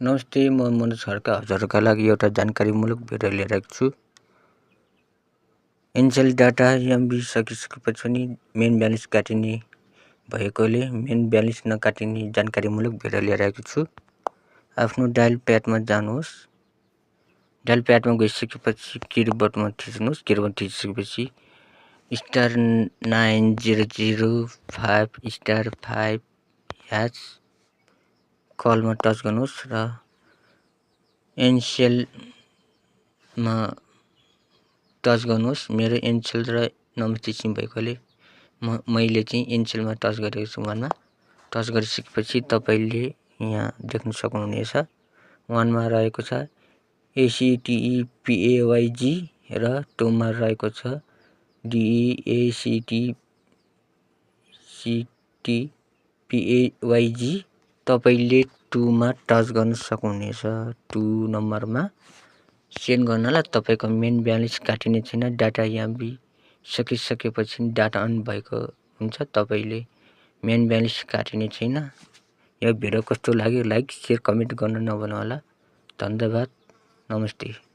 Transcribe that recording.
नमस्ते, म मनोज खड्का हजुरहरूका लागि एउटा जानकारीमूलक भिडियो लिएर आएको छु। एनसेल डाटा एमबी सकिसकेपछि पनि मेन ब्यालेन्स काटिने भएकोले मेन ब्यालेन्स नकाटिने जानकारीमूलक भिडियो लिएर आएको छु। आफ्नो डायल प्याडमा जानुहोस्। डायल प्याडमा गइसकेपछि किबोर्डमा थिच्नुहोस्। किबोर्ड थिचिसकेपछि *9005*5# कलमा टच गर्नुहोस् र एनसेलमा टच गर्नुहोस्। मेरो एनसेल र नमस्ते सिम भएकोले मैले चाहिँ एनसेलमा टच गरेको छु। वानमा टच गरिसकेपछि तपाईले यहाँ देख्न सक्नुहुनेछ। वानमा रहेको छ ACTEPAYG र टुमा रहेको छ DEACTPAYG। तपाईले टुमा टच गर्न सक्नुहुनेछ। 2 नम्बरमा सेन्ड गर्नलाई तपाईको मेन ब्यालेन्स काटिने छैन। डाटा एमबी सकिसकेपछि डाटा अन भएको हुन्छ। तपाईले मेन ब्यालेन्स काटिने छैन। यो भिडियो कस्तो लाग्यो लाइक, शेयर, कमेन्ट गर्न नभुल्नु होला। धन्यवाद। नमस्ते।